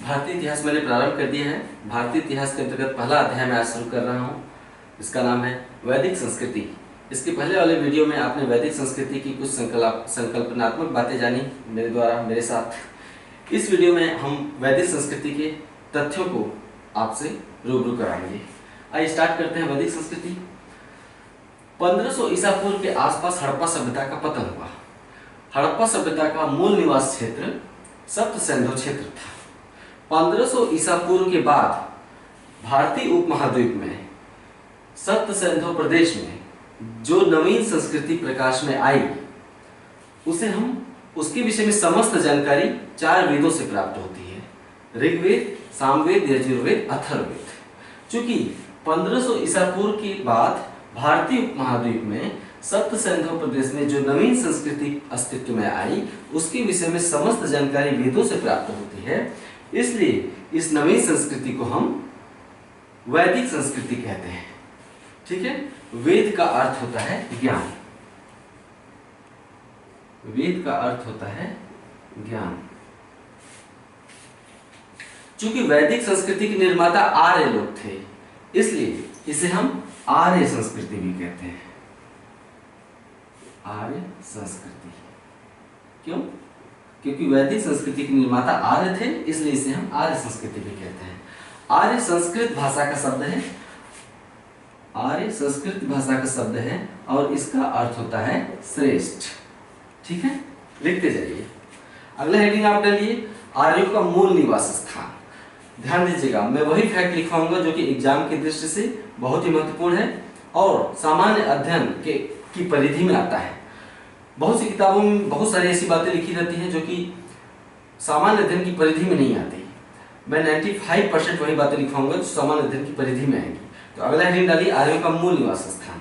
भारतीय इतिहास मैंने प्रारंभ कर दिया है। भारतीय इतिहास के अंतर्गत पहला अध्याय मैं आज शुरू कर रहा हूँ। इसका नाम है वैदिक संस्कृति। इसके पहले वाले वीडियो में आपने वैदिक संस्कृति की कुछ संकल्पनात्मक बातें जानी मेरे द्वारा मेरे साथ। इस वीडियो में हम वैदिक संस्कृति के तथ्यों को आपसे रूबरू कराएंगे। आइए स्टार्ट करते हैं। वैदिक संस्कृति 1500 ईसा पूर्व के आसपास हड़प्पा सभ्यता का पतन हुआ। हड़प्पा सभ्यता का मूल निवास क्षेत्र सप्त सिंधु क्षेत्र था। 1500 ईसा पूर्व के बाद भारतीय उपमहाद्वीप में सप्त सिंधु प्रदेश में जो नवीन संस्कृति प्रकाश में आई उसके विषय में समस्त जानकारी 4 वेदों से प्राप्त होती है। ऋग्वेद, सामवेद, यजुर्वेद, अथर्ववेद। चूंकि 1500 ईसा पूर्व के बाद भारतीय उपमहाद्वीप में सप्त सिंधु प्रदेश में जो नवीन संस्कृति अस्तित्व में आई उसके विषय में समस्त जानकारी वेदों से प्राप्त होती है, इसलिए इस नवीन संस्कृति को हम वैदिक संस्कृति कहते हैं। ठीक है। वेद का अर्थ होता है ज्ञान। वेद का अर्थ होता है ज्ञान। चूंकि वैदिक संस्कृति के निर्माता आर्य लोग थे, इसलिए इसे हम आर्य संस्कृति भी कहते हैं। आर्य संस्कृति क्यों? क्योंकि वैदिक संस्कृति के निर्माता आर्य थे, इसलिए इसे हम आर्य संस्कृति भी कहते हैं। आर्य संस्कृत भाषा का शब्द है। आर्य संस्कृत भाषा का शब्द है और इसका अर्थ होता है श्रेष्ठ। ठीक है, लिखते जाइए। अगला हेडिंग आप डालिए आर्यों का मूल निवास स्थान। ध्यान दीजिएगा, मैं वही फैक्ट लिखवाऊंगा जो कि एग्जाम की दृष्टि से बहुत ही महत्वपूर्ण है और सामान्य अध्ययन की परिधि में आता है। बहुत सी किताबों में बहुत सारी ऐसी बातें लिखी रहती हैं जो कि सामान्य अध्ययन की परिधि में नहीं आती। मैं 95% वही बातें लिखवाऊंगा जो सामान्य अध्ययन की परिधि में आएंगी। तो अगला हेडिंग डालिए आर्यों का मूल निवास स्थान।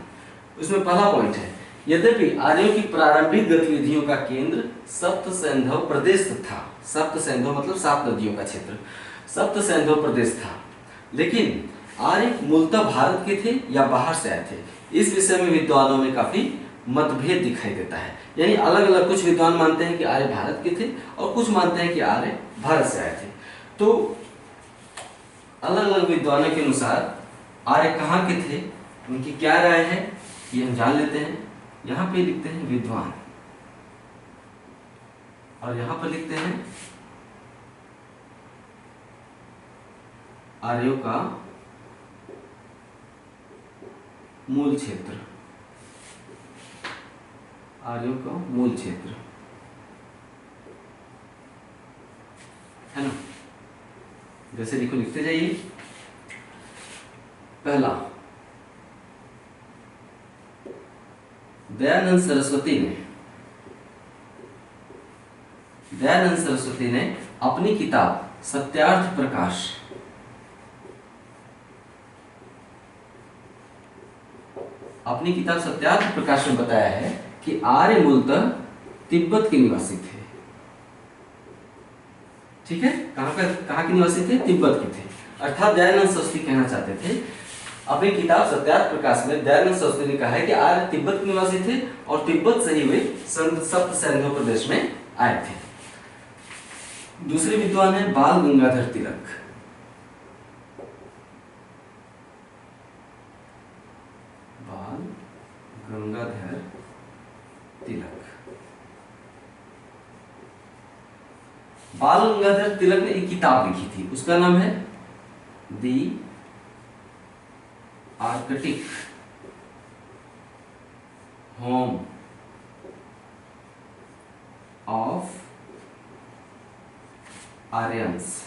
उसमें पहला पॉइंट है, यद्यपि आर्यों की प्रारंभिक गतिविधियों का केंद्र सप्त सिंधु प्रदेश था। सप्त सिंधु मतलब 7 नदियों का क्षेत्र सप्त सिंधु प्रदेश था, लेकिन आर्य मूलतः भारत के थे या बाहर से आए थे। इस विषय में विद्वानों में काफी मतभेद दिखाई देता है। यानी अलग अलग, कुछ विद्वान मानते हैं कि आर्य भारत के थे और कुछ मानते हैं कि आर्य भारत से आए थे। तो अलग अलग विद्वानों के अनुसार आर्य कहाँ के थे, उनकी क्या राय है, ये हम जान लेते हैं। यहाँ पे लिखते हैं विद्वान और यहाँ पर लिखते हैं आर्यों का मूल क्षेत्र। आर्यों का मूल क्षेत्र है ना। जैसे लिखो, लिखते जाइए। पहला, दयानंद सरस्वती ने अपनी किताब सत्यार्थ प्रकाश में बताया है कि आर्य मूलतः तिब्बत के निवासी थे। ठीक है, कहाँ के निवासी थे? तिब्बत के थे। अर्थात दयानंद सरस्वती कहना चाहते थे अपनी किताब सत्यार्थ प्रकाश में, दयानंद सरस्वती ने कहा है कि आर्य तिब्बत के निवासी थे और तिब्बत से ही वे सप्त सिंधु प्रदेश में आए थे। दूसरे विद्वान है बाल गंगाधर तिलक। बाल गंगाधर तिलक ने एक किताब लिखी थी, उसका नाम है दी आर्कटिक होम ऑफ आर्यंस।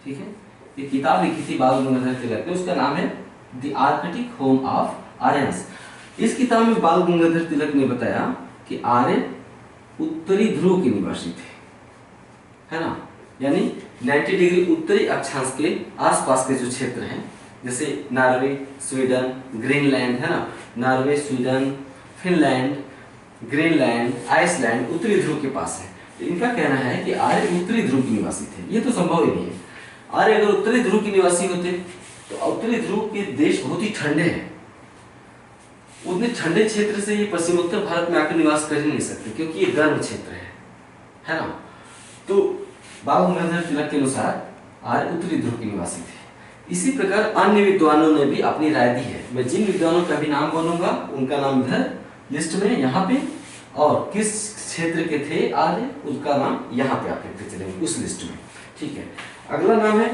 ठीक है, ये किताब लिखी थी बाल गंगाधर तिलक ने, उसका नाम है the Arctic home of Aryans. इस किताब में बाल गंगाधर तिलक ने बताया कि आर्य उत्तरी ध्रुव के निवासी थे, है ना। यानी 90 डिग्री उत्तरी अक्षांश के आसपास के जो क्षेत्र हैं, जैसे नॉर्वे, स्वीडन, ग्रीनलैंड, है ना। Norway, Sweden, Finland, Greenland, Iceland उत्तरी ध्रुव के पास है। तो इनका कहना है कि आर्य उत्तरी ध्रुव के निवासी थे। ये तो संभव ही नहीं है। आर्य अगर उत्तरी ध्रुव के निवासी होते तो उत्तरी ध्रुव के देश बहुत ही ठंडे हैं, उतने ठंडे क्षेत्र से ये पश्चिमोत्तर भारत में आकर निवास कर ही नहीं सकते, क्योंकि ये गर्म क्षेत्र है है ना। तो बाल गंगाधर तिलक के अनुसार आर्य उत्तरी ध्रुव के निवासी थे। इसी प्रकार अन्य विद्वानों ने भी अपनी राय दी है। मैं जिन विद्वानों का भी नाम बोलूंगा उनका नाम इधर लिस्ट में यहाँ पे, और किस क्षेत्र के थे आर्य उसका नाम यहाँ पे आप लिखते चलेंगे उस लिस्ट में, ठीक है। अगला नाम है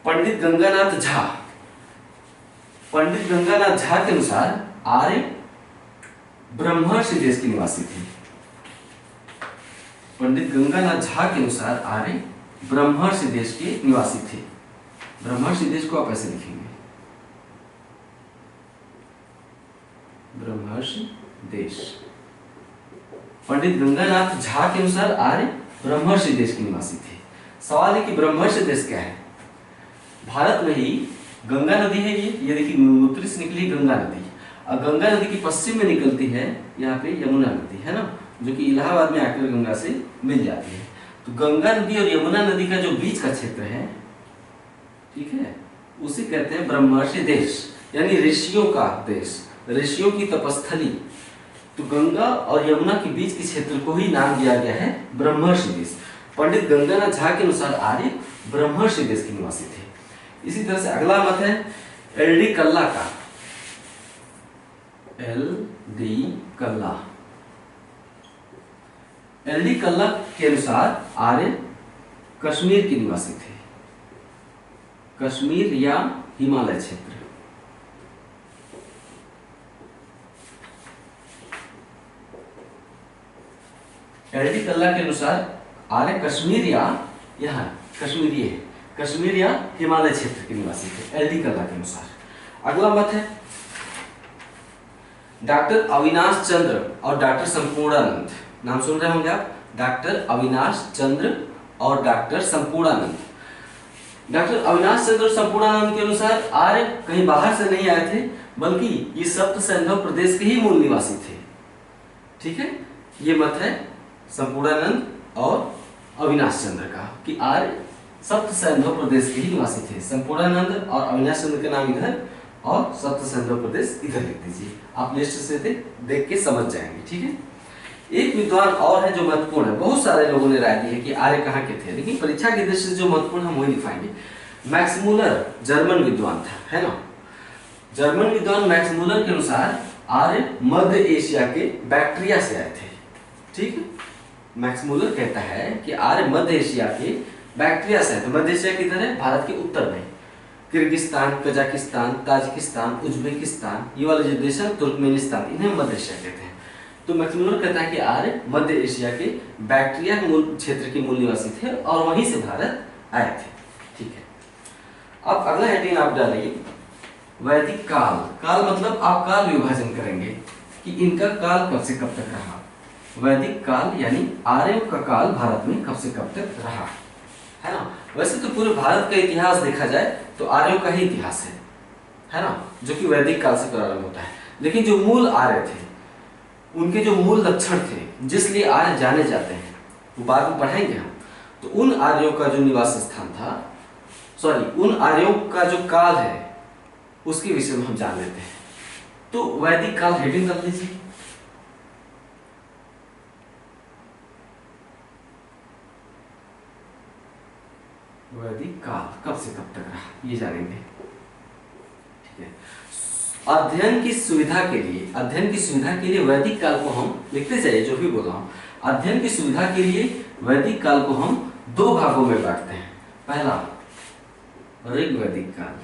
पंडित गंगानाथ झा। पंडित गंगानाथ झा के अनुसार आर्य ब्रह्मर्षि देश के निवासी थे। पंडित गंगानाथ झा के अनुसार आर्य ब्रह्मर्षि देश के निवासी थे। ब्रह्मर्षि देश को आप ऐसे लिखेंगे, ब्रह्मर्षि देश। पंडित गंगानाथ झा के अनुसार आर्य ब्रह्मर्षि देश के निवासी थे। सवाल है कि ब्रह्मर्षि देश क्या है। भारत में ही गंगा नदी है, ये देखिए उत्तरी से निकली गंगा नदी, और गंगा नदी की पश्चिम में निकलती है यहाँ पे यमुना नदी, है ना, जो कि इलाहाबाद में आकर गंगा से मिल जाती है। तो गंगा नदी और यमुना नदी का जो बीच का क्षेत्र है, ठीक है, उसे कहते हैं ब्रह्मर्षि देश, यानी ऋषियों का देश, ऋषियों की तपस्थली। तो गंगा और यमुना के बीच के क्षेत्र को ही नाम दिया गया है ब्रह्मर्षि देश। पंडित गंगानाथ झा के अनुसार आर्य ब्रह्मर्षि देश के निवासी थे। इसी तरह से अगला मत है एल डी कल्ला का। एल डी कल्ला, एल डी कल्ला के अनुसार आर्य कश्मीर के निवासी थे। कश्मीर या हिमालय क्षेत्र। एल डी कल्ला के अनुसार आर्य कश्मीर या यहाँ कश्मीरी है, कश्मीर या हिमालय क्षेत्र के निवासी थे एल डी कल्ला के अनुसार। अगला मत है डॉक्टर अविनाश चंद्र और डॉक्टर संपूर्णानंद। नाम सुन रहे होंगे आप, डॉक्टर अविनाश चंद्र और डॉक्टर संपूर्णानंद। डॉक्टर अविनाश चंद्र संपूर्णानंद के अनुसार आर्य कहीं बाहर से नहीं आए थे, बल्कि ये सप्त सैंधव प्रदेश के ही मूल निवासी थे। ठीक है, ये मत है संपूर्णानंद और अविनाश चंद्र का कि आर्य सप्त सैंधव प्रदेश के ही निवासी थे। संपूर्णानंद और अविनाश चंद्र के नाम इधर और सप्त सैंधव प्रदेश इधर लिख दीजिए, आप लिस्ट से देख के समझ जाएंगे। ठीक है, एक विद्वान और है जो महत्वपूर्ण है। बहुत सारे लोगों ने राय दी है कि आर्य कहाँ के थे, लेकिन परीक्षा की दृष्टि से जो महत्वपूर्ण हम वही दिखाएंगे। मैक्स मूलर जर्मन विद्वान था, है ना। जर्मन विद्वान मैक्स मूलर के अनुसार आर्य मध्य एशिया के बैक्ट्रिया से आए थे। ठीक है, मैक्स मूलर कहता है कि आर्य मध्य एशिया के बैक्ट्रिया से आए थे। मध्य एशिया किधर है? भारत के उत्तर में किर्गिस्तान, कजाकिस्तान, ताजिकिस्तान, उज्बेकिस्तान, ये वाले जो देश हैं, तुर्कमेनिस्तान, इन्हें मध्य एशिया कहते हैं। तो मैक्स मूलर कहता है कि आर्य मध्य एशिया के बैक्ट्रिया मूल क्षेत्र के मूल निवासी थे और वहीं से भारत आए थे। ठीक है, अब अगला हेडिंग आप डालिए वैदिक काल। काल मतलब आप काल विभाजन करेंगे कि इनका काल कब से कब तक रहा। वैदिक काल यानी आर्यों का काल भारत में कब से कब तक रहा, है ना। वैसे तो पूरे भारत का इतिहास देखा जाए तो आर्यों का ही इतिहास है ना, जो कि वैदिक काल से प्रारंभ होता है। लेकिन जो मूल आर्य थे, उनके जो मूल लक्षण थे, जिसलिए आर्य जाने जाते हैं, वो बाद में पढ़ेंगे हम। तो उन आर्यों का जो निवास स्थान था, उन आर्यों का जो काल है, उसके विषय में हम जान लेते हैं। तो वैदिक काल हेडिंग कर लीजिए। वैदिक काल कब से कब तक रहा, ये जानेंगे। ठीक है, अध्ययन की सुविधा के लिए वैदिक काल को हम लिखते जाइए, जो भी बोल रहा हूं। अध्ययन की सुविधा के लिए वैदिक काल को हम दो भागों में बांटते हैं। पहला ऋग्वैदिक काल,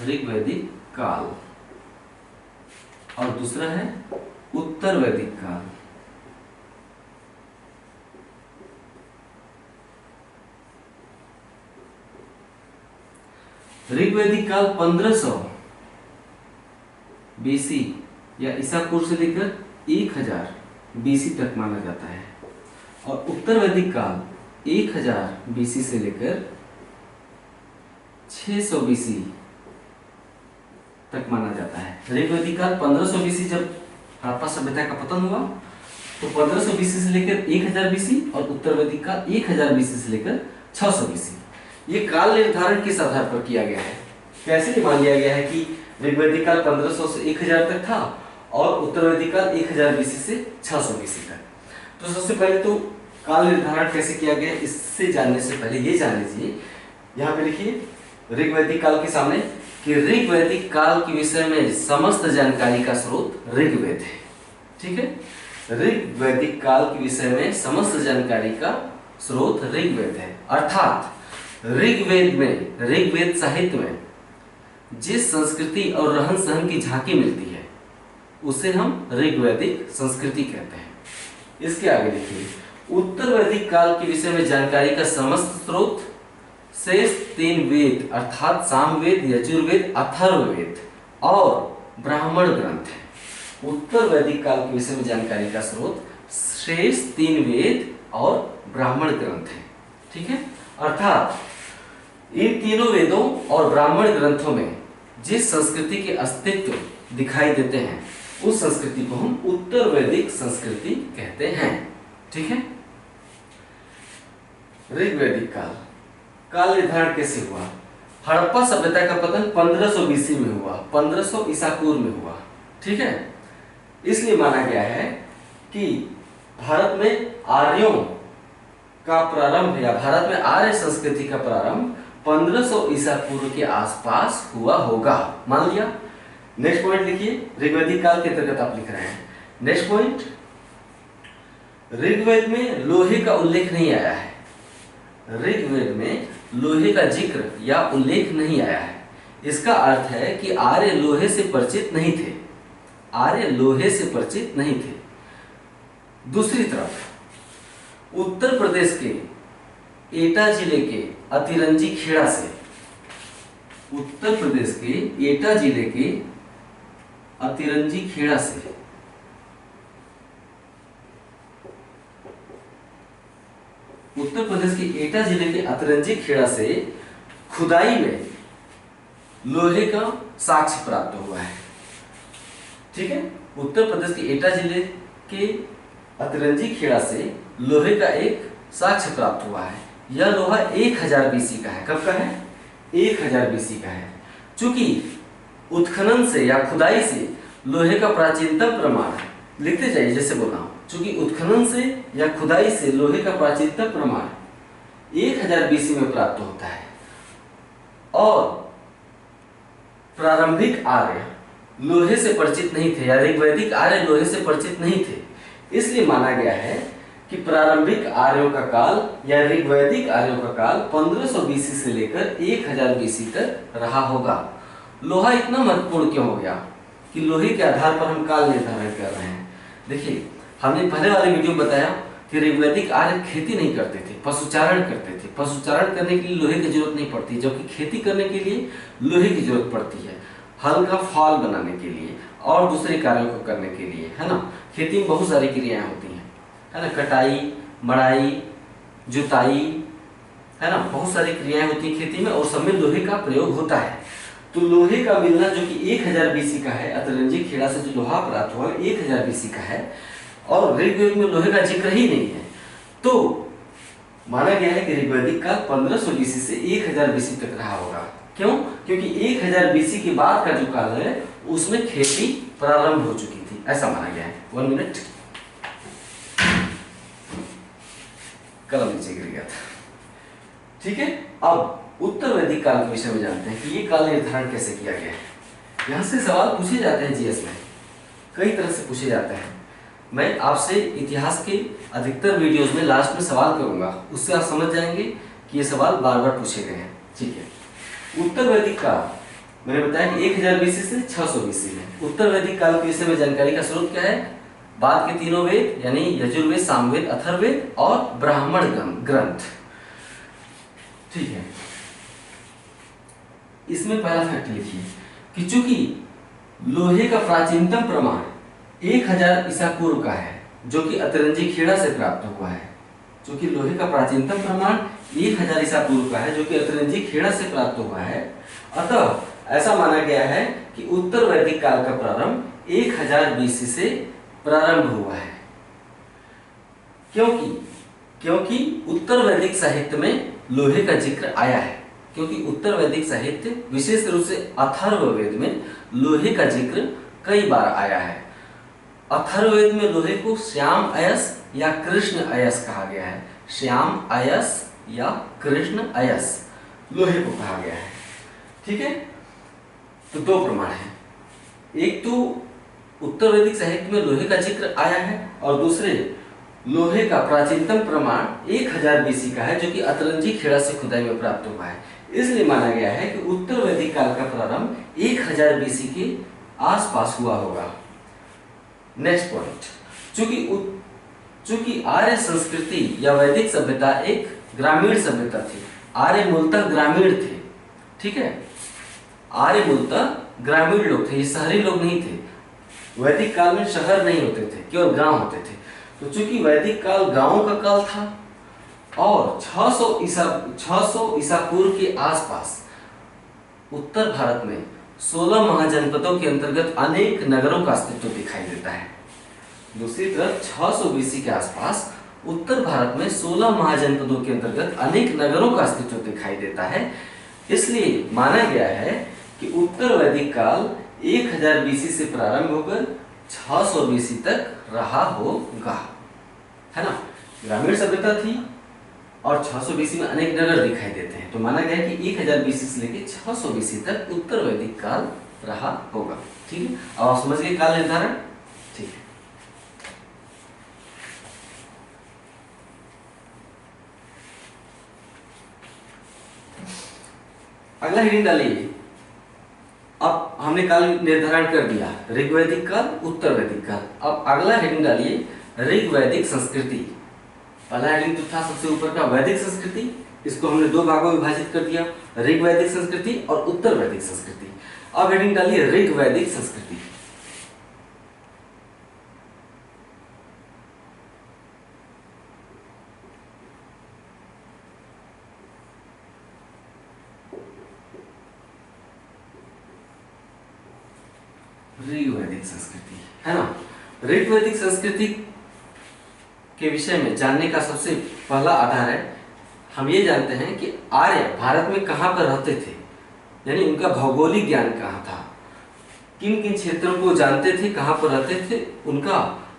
ऋग्वैदिक काल, और दूसरा है उत्तर वैदिक काल। ऋग्वैदिक काल 1500 बीसी या ईसा पूर्व से लेकर 1000 बीसी तक माना जाता है, और उत्तर वैदिक काल 1000 बीसी से लेकर 600 बीसी तक माना जाता है। ऋग्वैदिक काल 1500 बीसी, जब हड़प्पा सभ्यता का पतन हुआ, तो 1500 बीसी से लेकर 1000 बीसी, और उत्तर वैदिक काल 1000 बीसी से लेकर 600 बीसी। ये काल निर्धारण किस आधार पर किया गया है? कैसे मान लिया गया है कि ऋग्वैदिक काल 1500 से 1000 तक था और उत्तर वैदिक काल 1000 बीसी से 600 बीसी तक। तो सबसे पहले तो काल निर्धारण कैसे किया गया, इससे जानने से पहले ये जान लीजिए, यहाँ पे लिखिए ऋग वैदिक काल के सामने कि ऋग वैदिक काल के विषय में समस्त जानकारी का स्रोत ऋग्वेद है। ठीक है, ऋग वैदिक काल के विषय में समस्त जानकारी का स्रोत ऋग्वेद है। अर्थात ऋग्वेद में, ऋग्वेद साहित्य में जिस संस्कृति और रहन सहन की झांकी मिलती है उसे हम ऋग्वैदिक संस्कृति कहते हैं। इसके आगे देखिए, उत्तर वैदिक काल के विषय में जानकारी का समस्त स्रोत शेष 3 वेद अर्थात सामवेद, यजुर्वेद, अथर्ववेद और ब्राह्मण ग्रंथ है। उत्तर वैदिक काल के विषय में जानकारी का स्रोत शेष 3 वेद और ब्राह्मण ग्रंथ है। ठीक है, अर्थात इन तीनों वेदों और ब्राह्मण ग्रंथों में जिस संस्कृति के अस्तित्व दिखाई देते हैं उस संस्कृति को हम उत्तर वैदिक संस्कृति कहते हैं। ठीक है, ऋग्वैदिक काल, काल निर्धारण कैसे हुआ? हड़प्पा सभ्यता का पतन 1500 बीसी में हुआ, 1500 ईसा पूर्व में हुआ। ठीक है, इसलिए माना गया है कि भारत में आर्यों का प्रारंभ या भारत में आर्य संस्कृति का प्रारंभ 1500 ईसा पूर्व के आसपास हुआ होगा, मान लिया। नेक्स्ट पॉइंट लिखिए, ऋग्वैदिक काल के अंतर्गत आप लिख रहे हैं। नेक्स्ट पॉइंट, ऋग्वेद में लोहे का उल्लेख नहीं आया है। ऋग्वेद में लोहे का जिक्र या उल्लेख नहीं आया है। इसका अर्थ है कि आर्य लोहे से परिचित नहीं थे, आर्य लोहे से परिचित नहीं थे। दूसरी तरफ उत्तर प्रदेश के एटा जिले के अतिरंजी खेड़ा से, उत्तर प्रदेश के एटा जिले के अतिरंजी खेड़ा से उत्तर प्रदेश के एटा जिले के अतिरंजी खेड़ा से खुदाई में लोहे का साक्ष्य प्राप्त हुआ है। ठीक है, उत्तर प्रदेश के एटा जिले के अतिरंजी खेड़ा से लोहे का एक साक्ष्य प्राप्त हुआ है। यह लोहा 1000 बीसी का है। कब का है? 1000 बीसी का है। चूंकि उत्खनन से या खुदाई से लोहे का प्राचीनतम प्रमाण, लिखते जाइए जैसे बोला हूं, चूंकि उत्खनन से या खुदाई से लोहे का प्राचीनतम प्रमाण 1000 बीसी में प्राप्त होता है और प्रारंभिक आर्य लोहे से परिचित नहीं थे या ऋग्वैदिक आर्य लोहे से परिचित नहीं थे, इसलिए माना गया है कि प्रारंभिक आर्यों का काल या ऋग्वैदिक आर्यों का काल 1500 बीसी से लेकर 1000 बीसी तक रहा होगा। लोहा इतना महत्वपूर्ण क्यों हो गया कि लोहे के आधार पर हम काल निर्धारण कर रहे हैं। देखिए, हमने पहले वाले वीडियो में बताया कि ऋग्वैदिक आर्य खेती नहीं करते थे, पशुचारण करते थे। पशुचारण करने के लिए लोहे की जरूरत नहीं पड़ती, जबकि खेती करने के लिए लोहे की जरूरत पड़ती है, हल का फाल बनाने के लिए और दूसरे कार्यों को करने के लिए, है ना। खेती में बहुत सारी क्रियाएं होती हैं, है ना, कटाई, मड़ाई, जुताई, है ना, बहुत सारी क्रियाएं होती हैं खेती में और सब में लोहे का प्रयोग होता है। तो लोहे का मिलना जो कि 1000 बीसी का है, अतिरंजी खेड़ा से जो लोहा प्राप्त हुआ 1000 बीसी का है और ऋग्वेद में लोहे का जिक्र ही नहीं है, तो माना गया है कि ऋग्वैदिक काल 1500 बीसी से 1000 बीसी तक रहा होगा। क्यों? क्योंकि 1000 बीसी के बाद का जो काल है उसमें खेती प्रारंभ हो चुकी थी, ऐसा माना गया है। 1 मिनट, कलम नीचे गिर गया था। ठीक है, अब उत्तर वैदिक काल के विषय में जानते हैं कि ये काल निर्धारण कैसे किया गया है। यहाँ से सवाल पूछे जाते हैं जीएस में, कई तरह से पूछे जाते हैं। मैं आपसे इतिहास के अधिकतर वीडियोस में लास्ट में सवाल करूंगा, उससे आप समझ जाएंगे कि ये सवाल बार बार पूछे गए हैं। ठीक है, उत्तर वैदिक काल मैंने बताया कि 1000 बीसी से 600 बीसी में। उत्तर वैदिक काल के विषय में जानकारी का स्रोत क्या है? बाद के तीनों वेद यानी यजुर्वेद, सामवेद, अथर्ववेद और ब्राह्मण ग्रंथ। ठीक है, इसमें पहला फैक्ट लिखिए कि चूंकि लोहे का प्राचीनतम प्रमाण 1000 ईसा पूर्व का है जो कि अतिरंजी खेड़ा से प्राप्त हुआ है, चूंकि लोहे का प्राचीनतम प्रमाण 1000 ईसा पूर्व का है जो कि अतिरंजी खेड़ा से प्राप्त हुआ है, अतः ऐसा माना गया है कि उत्तर वैदिक काल का प्रारंभ 1000 बीसी से प्रारंभ हुआ है। क्योंकि उत्तर वैदिक साहित्य में लोहे का जिक्र आया है, क्योंकि उत्तर वैदिक साहित्य विशेष रूप से अथर्ववेद में लोहे का जिक्र कई बार आया है। अथर्ववेद में लोहे को श्याम अयस या कृष्ण अयस कहा गया है। श्याम अयस या कृष्ण अयस लोहे को कहा गया है। ठीक है, तो दो प्रमाण है, एक तो उत्तर वैदिक साहित्य में लोहे का जिक्र आया है और दूसरे लोहे का प्राचीनतम प्रमाण 1000 बीसी का है, जो कि अतरंजी खेड़ा से खुदाई में प्राप्त हुआ है। इसलिए माना गया है कि उत्तर वैदिक काल का प्रारंभ 1000 बीसी के आसपास हुआ होगा। नेक्स्ट पॉइंट, चूंकि आर्य संस्कृति या वैदिक सभ्यता एक ग्रामीण सभ्यता थी, आर्य मूलतः ग्रामीण थे। ठीक है, आर्य मूलतः ग्रामीण लोग थे, ये शहरी लोग नहीं थे। वैदिक काल में शहर नहीं होते थे, केवल गांव होते थे। तो चूंकि वैदिक काल गांवों का काल था और 600 ईसा पूर्व के आसपास उत्तर भारत में 16 महाजनपदों के अंतर्गत अनेक नगरों का अस्तित्व दिखाई देता है। दूसरी तरफ 600 बीसी के आसपास उत्तर भारत में 16 महाजनपदों के अंतर्गत अनेक नगरों का अस्तित्व दिखाई देता है। इसलिए माना गया है कि उत्तर वैदिक काल 1000 बीसी से प्रारंभ होकर 600 बीसी तक रहा होगा, है ना। ग्रामीण सभ्यता थी और 600 बीसी में अनेक नगर दिखाई देते हैं, तो माना गया है कि 1000 बीसी से लेकर 600 बीसी तक उत्तर वैदिक काल रहा होगा। ठीक है, अब आप समझ गए काल निर्धारण। ठीक है, अगला हेडिंग डालिए। अब हमने काल निर्धारण कर दिया, ऋग्वैदिक काल, उत्तर वैदिक काल। अब अगला हेडिंग डालिए, ऋग्वैदिक संस्कृति। पहला हेडिंग तो था सबसे ऊपर का वैदिक संस्कृति, इसको हमने दो भागों में विभाजित कर दिया, ऋग्वैदिक संस्कृति और उत्तर वैदिक संस्कृति। अब हेडिंग डालिए ऋग्वैदिक संस्कृति। ऋग्वैदिक संस्कृति, है ना। ऋग्वैदिक संस्कृति के विषय में जानने का सबसे पहला आधार है, हम ये जानते हैं कि आर्य भारत में कहाँ पर रहते थे, यानी उनका भौगोलिक ज्ञान कहाँ था, किन किन क्षेत्रों को जानते थे, कहाँ पर रहते थे, उनका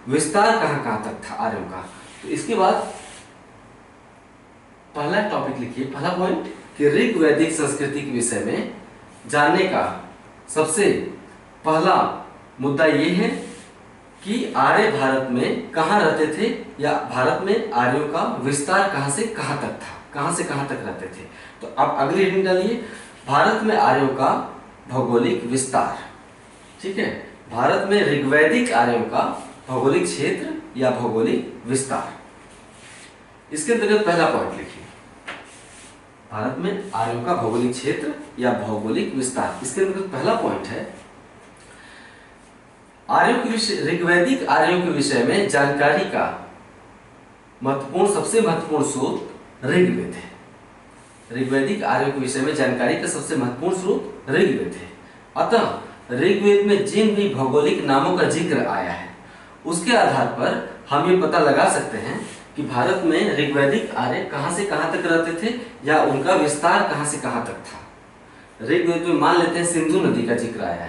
विस्तार कहाँ कहाँ तक था आर्यों का। तो इसके बाद पहला टॉपिक लिखिए, पहला पॉइंट कि ऋग्वैदिक संस्कृति के विषय में जानने का सबसे पहला मुद्दा ये है कि आर्य भारत में कहाँ रहते थे, या भारत में आर्यों का विस्तार कहाँ से कहाँ तक था, कहाँ से कहाँ तक रहते थे। तो अब अगली हेडिंग डालिए, भारत में आर्यों का भौगोलिक विस्तार। ठीक है, भारत में ऋग्वैदिक आर्यों का भौगोलिक क्षेत्र या भौगोलिक विस्तार। इसके अंतर्गत पहला पॉइंट लिखिए, भारत में आर्यों का भौगोलिक क्षेत्र या भौगोलिक विस्तार। इसके अंतर्गत पहला पॉइंट है आर्यों के विषय, ऋग्वैदिक आर्यों के विषय में जानकारी का सबसे महत्वपूर्ण स्रोत ऋग्वेद है। ऋग्वैदिक आर्यों के विषय में जानकारी का सबसे महत्वपूर्ण स्रोत ऋग्वेद है। अतः ऋग्वेद में जिन भी भौगोलिक नामों का जिक्र आया है, उसके आधार पर हम ये पता लगा सकते हैं कि भारत में ऋग्वैदिक आर्य कहाँ से कहाँ तक रहते थे, या उनका विस्तार कहाँ से कहाँ तक था। ऋग्वेद में मान लेते हैं सिंधु नदी का जिक्र आया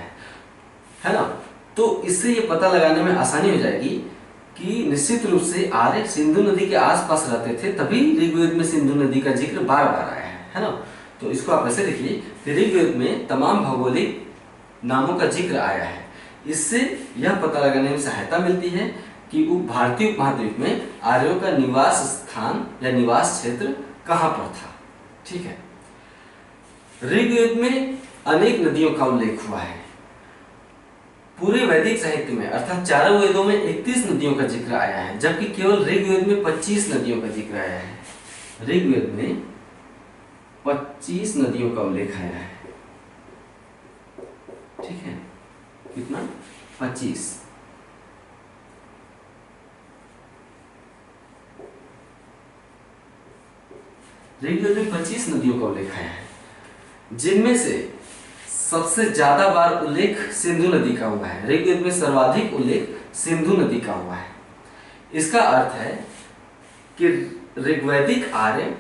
है ना। तो इससे ये पता लगाने में आसानी हो जाएगी कि निश्चित रूप से आर्य सिंधु नदी के आसपास रहते थे, तभी ऋग्वेद में सिंधु नदी का जिक्र बार बार आया है ना। तो इसको आप ऐसे देखिए कि ऋग्वेद में तमाम भौगोलिक नामों का जिक्र आया है। इससे यह पता लगाने में सहायता मिलती है कि भारतीय उपमहाद्वीप में आर्यों का निवास स्थान या निवास क्षेत्र कहाँ पर था। ठीक है, ऋग्वेद में अनेक नदियों का उल्लेख हुआ है। पूरे वैदिक साहित्य में अर्थात चारों वेदों में 31 नदियों का जिक्र आया है, जबकि केवल ऋग्वेद में 25 नदियों का जिक्र आया है। ऋग्वेद में 25 नदियों का उल्लेख आया है। ठीक है, कितना? 25। ऋग्वेद में 25 नदियों का उल्लेख आया है, जिनमें से सबसे ज्यादा बार उल्लेख सिंधु नदी का हुआ है। ऋग्वेद में सर्वाधिक उल्लेख सिंधु नदी का हुआ है। इसका अर्थ है कि ऋग्वैदिक आर्य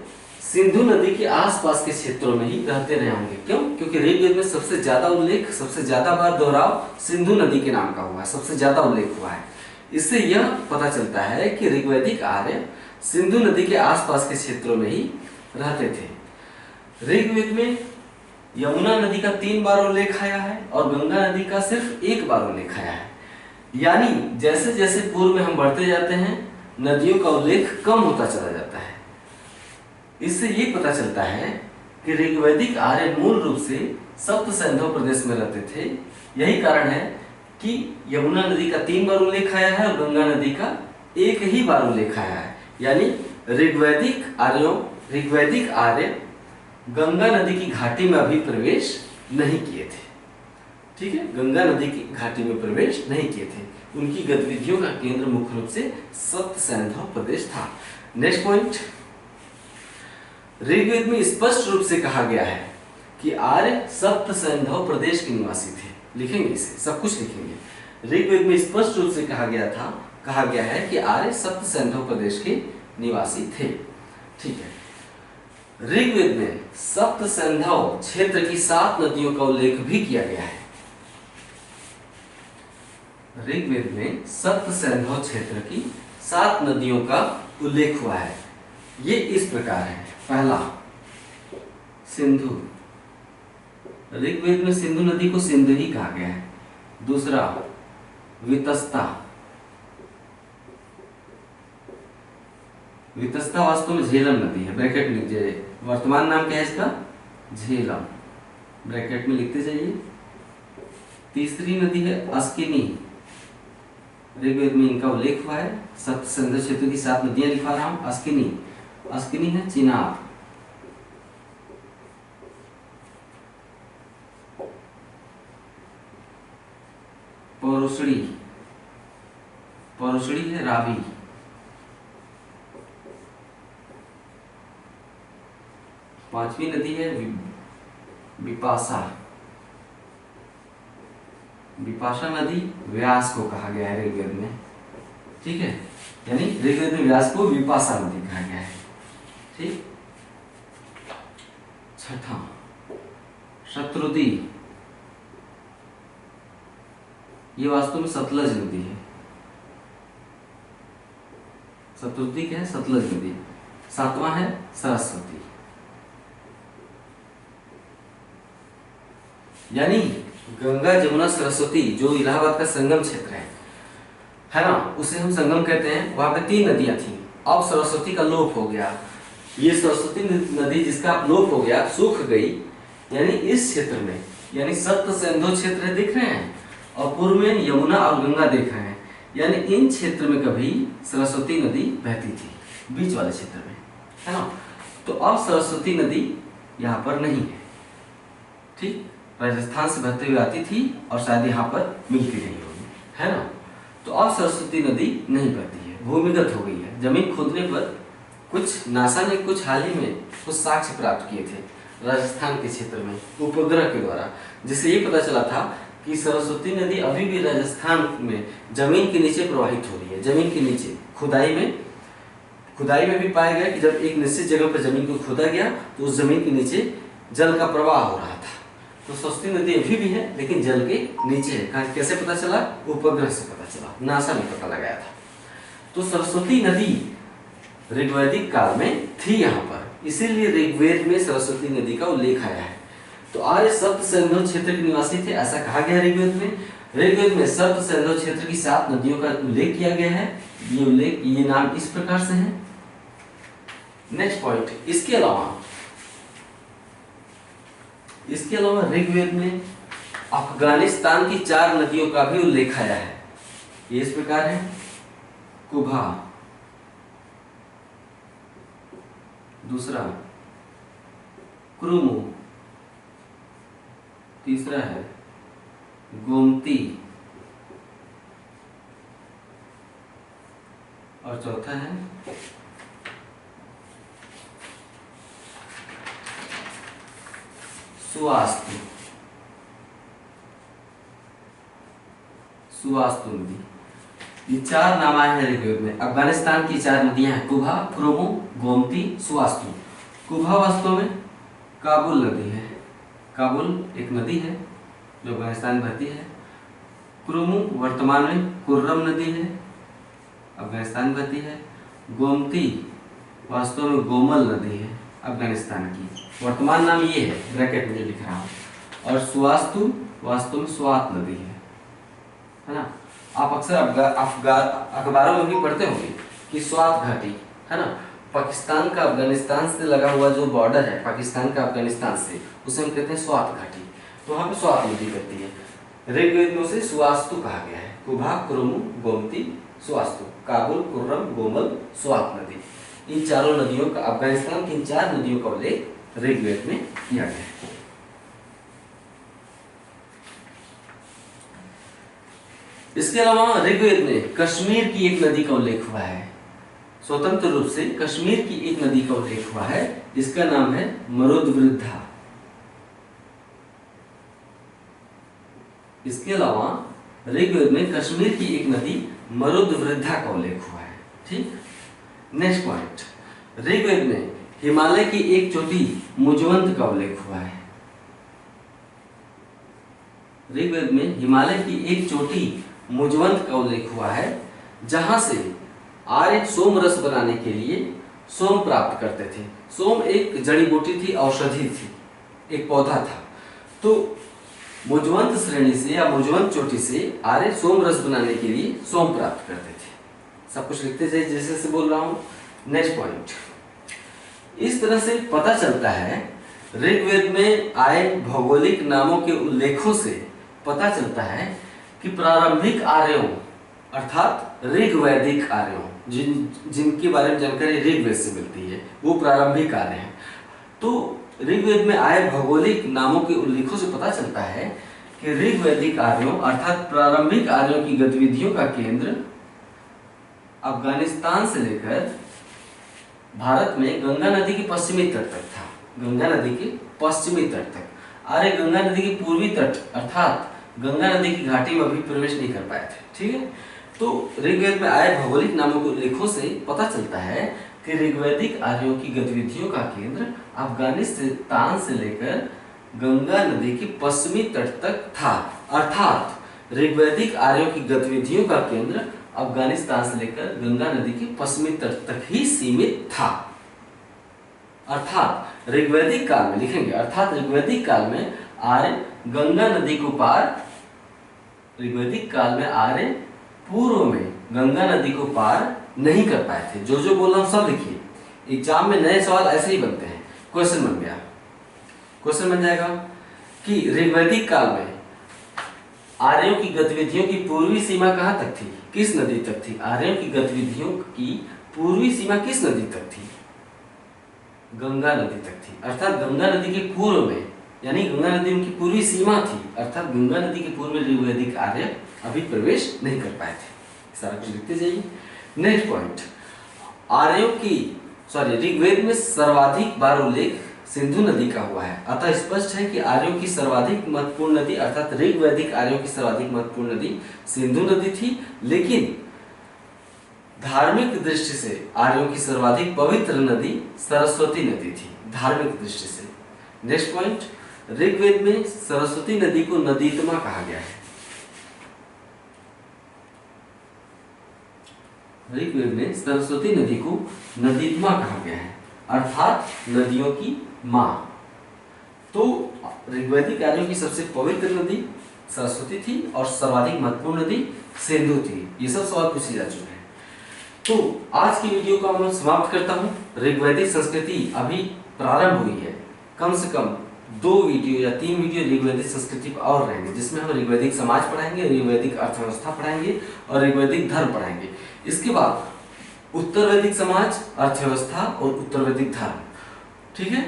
सिंधु नदी के आसपास के क्षेत्रों में ही रहते रहे होंगे। क्यों? क्योंकि ऋग्वेद में सबसे ज्यादा उल्लेख, सबसे ज्यादा बार दोहराव सिंधु नदी के नाम का हुआ है, सबसे ज्यादा उल्लेख हुआ है। इससे यह पता चलता है कि ऋग्वैदिक आर्य सिंधु नदी के आसपास के क्षेत्रों में ही रहते थे। ऋग्वेद में यमुना नदी का 3 बार उल्लेख आया है और गंगा नदी का सिर्फ 1 बार उल्लेख आया है। यानी जैसे जैसे पूर्व में हम बढ़ते जाते हैं नदियों का उल्लेख कम होता चला जाता है। इससे ये पता चलता है कि ऋग्वैदिक आर्य मूल रूप से सप्त सिंधु प्रदेश में रहते थे। यही कारण है कि यमुना नदी का 3 बार उल्लेख आया है और गंगा नदी का 1 ही बार उल्लेख आया है। यानी ऋग्वैदिक आर्य गंगा नदी की घाटी में अभी प्रवेश नहीं किए थे। ठीक है, गंगा नदी की घाटी में प्रवेश नहीं किए थे। उनकी गतिविधियों का केंद्र मुख्य रूप से सप्त सिंधु प्रदेश था। नेक्स्ट पॉइंट, ऋग्वेद में स्पष्ट रूप से कहा गया है कि आर्य सप्त सिंधु प्रदेश के निवासी थे। लिखेंगे इसे, सब कुछ लिखेंगे। ऋग्वेद में स्पष्ट रूप से कहा गया है कि आर्य सप्त सिंधु प्रदेश के निवासी थे। ठीक है, ऋग्वेद में सप्त सिंधु क्षेत्र की 7 नदियों का उल्लेख भी किया गया है। ऋग्वेद में सप्त सिंधु क्षेत्र की 7 नदियों का उल्लेख हुआ है। ये इस प्रकार है। पहला, सिंधु। ऋग्वेद में सिंधु नदी को सिंधु ही कहा गया है। दूसरा, वितस्ता। वितस्ता वास्तव में झेलम नदी है। ब्रैकेट में लिखिए, वर्तमान नाम क्या है इसका? झेलम। ब्रैकेट में लिखते जाइए। तीसरी नदी है अस्किनी। ऋग्वेद में इनका उल्लेख हुआ है। सप्त सिंधु क्षेत्र की 7 नदियां लिखवा रहा हूं। अस्किनी है चिनाब। पौरुषणी है रावी। पांचवी नदी है विपाशा। विपाशा नदी व्यास को कहा गया है ऋग्वेद में। ठीक है, यानी ऋग्वेद में व्यास को विपाशा नदी कहा गया है। ठीक। छठा, शत्रुदी। ये वास्तव में सतलज नदी है। शत्रुदी क्या है? सतलज नदी। 7वां है सरस्वती। यानी गंगा जमुना सरस्वती जो इलाहाबाद का संगम क्षेत्र है ना, उसे हम संगम कहते हैं। वहां पे 3 नदियां थी। अब सरस्वती का लोप हो गया। ये सरस्वती नदी जिसका लोप हो गया, सूख गई। यानी इस क्षेत्र में, यानी सप्त सिंधु क्षेत्र दिख रहे हैं और पूर्व में यमुना और गंगा देख रहे हैं। यानी इन क्षेत्र में कभी सरस्वती नदी बहती थी, बीच वाले क्षेत्र में, है ना। तो अब सरस्वती नदी यहाँ पर नहीं है। ठीक, राजस्थान से बहते हुए आती थी और शायद यहाँ पर मिलती रही होगी, है ना। तो अब सरस्वती नदी नहीं बहती है, भूमिगत हो गई है। जमीन खोदने पर कुछ नासा ने कुछ हाल ही में कुछ साक्ष्य प्राप्त किए थे राजस्थान के क्षेत्र में उपग्रह के द्वारा, जिससे ये पता चला था कि सरस्वती नदी अभी भी राजस्थान में जमीन के नीचे प्रवाहित हो रही है। जमीन के नीचे खुदाई में भी पाया गया कि जब एक निश्चित जगह पर जमीन को खोदा गया तो उस जमीन के नीचे जल का प्रवाह हो रहा था। तो सरस्वती नदी अभी भी है लेकिन जल के नीचे है। कैसे पता चला? उपग्रह से पता चला, नासा ने पता लगाया था। तो सरस्वती नदी ऋग्वैदिक काल में थी यहाँ पर, इसीलिए ऋग्वेद में सरस्वती नदी का उल्लेख आया है। तो आर्य सप्त सिंधु क्षेत्र के निवासी थे, ऐसा कहा गया ऋग्वेद में। ऋग्वेद में सप्त सिंधु क्षेत्र की 7 नदियों का उल्लेख किया गया है। ये नाम इस प्रकार से है। नेक्स्ट पॉइंट, इसके अलावा ऋग्वेद में अफगानिस्तान की 4 नदियों का भी उल्लेख आया है। ये इस प्रकार है। कुभा, दूसरा क्रुमु, तीसरा है गोमती और चौथा है सुवास्तु नदी। ये 4 नाम आए हैं ऋग्वेद में। अफगानिस्तान की 4 नदियां हैं, कुभा, क्रोमो, गोमती, सुवास्तु। कुभा वास्तव में काबुल नदी है। काबुल एक नदी है जो अफगानिस्तान में बहती है। क्रोमो वर्तमान में कुर्रम नदी है अफगानिस्तान में बहती है। गोमती वास्तव में गोमल नदी है अफगानिस्तान की, वर्तमान नाम ये है, ब्रैकेट में जो लिख रहा हूँ। और सुवास्तु वास्तव में स्वात नदी है ना। आप अक्सर अखबारों में भी पढ़ते होंगे कि स्वात घाटी है ना, पाकिस्तान का अफगानिस्तान से लगा हुआ जो बॉर्डर है पाकिस्तान का अफगानिस्तान से, उसे हम कहते हैं स्वात घाटी। तो वहाँ पे स्वात नदी बहती है। ऋग्वेद में उसे सुवास्तु कहा गया है। कुभा, कुरुमु, गोमती, सुवास्तु, काबुल, कुर्रम, गोमल, स्वात नदी, इन चारों नदियों का, अफगानिस्तान की इन 4 नदियों का उल्लेख ऋग्वेद में किया गया है। इसके अलावा ऋग्वेद में कश्मीर की एक नदी का उल्लेख हुआ है। स्वतंत्र रूप से कश्मीर की एक नदी का उल्लेख हुआ है, इसका नाम है मरुद्वृद्धा। इसके अलावा ऋग्वेद में कश्मीर की एक नदी मरुद्वृद्धा का उल्लेख हुआ है। ठीक, नेक्स्ट पॉइंट, ऋग्वेद में हिमालय की एक चोटी मुजवंत का उल्लेख हुआ है। ऋग्वेद में हिमालय की एक चोटी मुजवंत का उल्लेख हुआ है, जहां से आर्य सोम रस बनाने के लिए सोम प्राप्त करते थे। सोम एक जड़ी बूटी थी, औषधि थी, एक पौधा था। तो मुजवंत श्रेणी से या मुजवंत चोटी से आर्य सोम रस बनाने के लिए सोम प्राप्त करते थे। सब कुछ लिखते जाइए जैसे जैसे बोल रहा हूं। नेक्स्ट पॉइंट, इस तरह से पता चलता है, ऋग्वेद में आए भौगोलिक नामों के उल्लेखों से पता चलता है कि प्रारंभिक आर्यों अर्थात ऋग्वैदिक आर्यों, जिनके बारे में जानकारी ऋग्वेद से मिलती है, वो प्रारंभिक आर्य हैं। तो ऋग्वेद में आए भौगोलिक नामों के उल्लेखों से पता चलता है कि ऋग्वैदिक आर्यों अर्थात प्रारंभिक आर्यों की गतिविधियों का केंद्र अफगानिस्तान से लेकर भारत में गंगा नदी के पश्चिमी तट तक था। गंगा नदी के पश्चिमी तट तक। आर्य गंगा नदी के पूर्वी तट अर्थात गंगा नदी की घाटी में अभी प्रवेश नहीं कर पाए थे। ठीक है, तो ऋग्वेद में आए भौगोलिक नामों के उल्लेखों से पता चलता है कि ऋग्वैदिक आर्यों की गतिविधियों का केंद्र अफगानिस्तान से लेकर गंगा नदी के पश्चिमी तट तक था। अर्थात ऋग्वैदिक आर्यों की गतिविधियों का केंद्र अफगानिस्तान से लेकर गंगा नदी के पश्चिमी तट तक ही सीमित था। अर्थात ऋग्वैदिक काल में लिखेंगे, अर्थात ऋग्वैदिक काल में आर्य गंगा नदी को पार, ऋग्वैदिक काल में आर्य पूर्व में गंगा नदी को पार नहीं कर पाए थे। जो जो बोल रहा हूं सब लिखिए। एग्जाम में नए सवाल ऐसे ही बनते हैं। क्वेश्चन बन गया, क्वेश्चन बन जाएगा कि ऋग्वैदिक काल में आर्यों की गतिविधियों की पूर्वी सीमा कहां तक थी, किस नदी तक थी? आर्यों की गतिविधियों की पूर्वी सीमा किस नदी तक थी? गंगा नदी तक थी। अर्थात गंगा नदी के पूर्व में, यानी गंगा नदी उनकी पूर्वी सीमा थी, अर्थात गंगा नदी के पूर्व में ऋग्वैदिक आर्य अभी प्रवेश नहीं कर पाए थे। सारा कुछ लिखते जाइए। नेक्स्ट पॉइंट, आर्यों की ऋग्वेद में सर्वाधिक बार उल्लेख सिंधु नदी का हुआ है। अतः स्पष्ट है कि आर्यों की सर्वाधिक महत्वपूर्ण नदी अर्थात ऋग्वैदिक आर्यों की सर्वाधिक महत्वपूर्ण नदी सिंधु नदी थी। लेकिन धार्मिक दृष्टि से आर्यों की सर्वाधिक पवित्र नदी सरस्वती नदी थी, धार्मिक दृष्टि से। नेक्स्ट पॉइंट, ऋग्वेद में सरस्वती नदी को नदीतमा कहा गया है। ऋग्वेद में सरस्वती नदी को नदीतमा कहा गया है, अर्थात नदियों की मां। तो ऋग्वैदिक आर्यों की सबसे पवित्र नदी सरस्वती थी और सर्वाधिक महत्वपूर्ण नदी सिंधु थी। ये सब सवाल पूछे जा चुके हैं। तो आज की वीडियो को मैं समाप्त करता हूँ। ऋग्वैदिक संस्कृति अभी प्रारंभ हुई है, कम से कम 2 वीडियो या 3 वीडियो ऋग्वैदिक संस्कृति पर और रहेंगे, जिसमें हम ऋग्वैदिक समाज पढ़ाएंगे, ऋग्वैदिक अर्थव्यवस्था पढ़ाएंगे और ऋग्वैदिक धर्म पढ़ाएंगे। इसके बाद उत्तर वैदिक समाज, अर्थव्यवस्था और उत्तर वैदिक धर्म। ठीक है,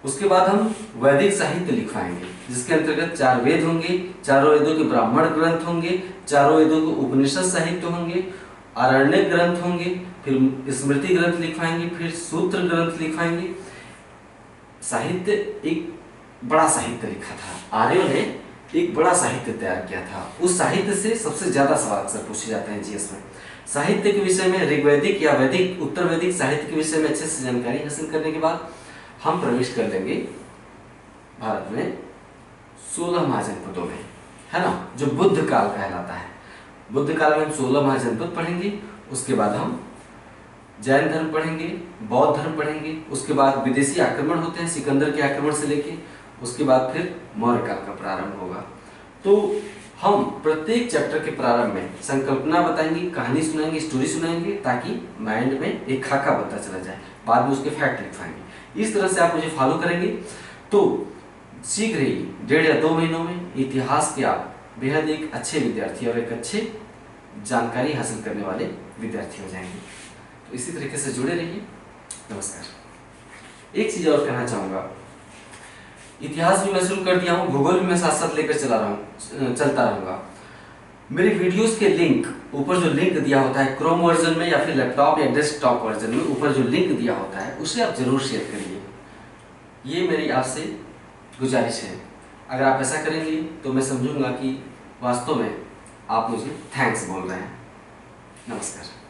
उसके बाद हम वैदिक साहित्य लिखवाएंगे, जिसके अंतर्गत 4 वेद होंगे, चारों वेदों के ब्राह्मण ग्रंथ होंगे, चारों वेदों के उपनिषद साहित्य होंगे, आरण्यक ग्रंथ होंगे, फिर स्मृति ग्रंथ लिखवाएंगे, फिर सूत्र ग्रंथ लिखवाएंगे। साहित्य, एक बड़ा साहित्य लिखा था आर्यों ने, एक बड़ा साहित्य तैयार किया था। उस साहित्य से सबसे ज्यादा सवाल अक्सर पूछे जाते हैं जीएस में। साहित्य के विषय में ऋग्वैदिक या वैदिक, उत्तर वैदिक साहित्य के विषय में अच्छे से जानकारी हासिल करने के बाद हम प्रवेश कर लेंगे भारत में 16 महाजनपदों में, है ना, जो बुद्ध काल कहलाता है। बुद्ध काल में हम 16 महाजनपद पढ़ेंगे। उसके बाद हम जैन धर्म पढ़ेंगे, बौद्ध धर्म पढ़ेंगे, उसके बाद विदेशी आक्रमण होते हैं सिकंदर के आक्रमण से लेके, उसके बाद फिर मौर्य काल का प्रारंभ होगा। तो हम प्रत्येक चैप्टर के प्रारंभ में संकल्पना बताएंगे, कहानी सुनाएंगे, स्टोरी सुनाएंगे, ताकि माइंड में एक खाका बनता चला जाए, बाद में उसके फैक्ट लिख पाएंगे। इस तरह से आप मुझे फॉलो करेंगे तो शीघ्र ही 1.5 या 2 महीनों में इतिहास के आप बेहद एक अच्छे विद्यार्थी और एक अच्छे जानकारी हासिल करने वाले विद्यार्थी हो जाएंगे। तो इसी तरीके से जुड़े रहिए। नमस्कार। एक चीज और कहना चाहूँगा, इतिहास भी मैं शुरू कर दिया हूँ, भूगोल भी मैं साथ साथ लेकर चलता रहूँगा। मेरे वीडियोस के लिंक ऊपर जो लिंक दिया होता है क्रोम वर्जन में या फिर लैपटॉप या डेस्कटॉप वर्जन में, ऊपर जो लिंक दिया होता है उसे आप जरूर शेयर करिए। ये मेरी आपसे गुजारिश है। अगर आप ऐसा करेंगे तो मैं समझूंगा कि वास्तव में आप मुझे थैंक्स बोल रहे हैं। नमस्कार।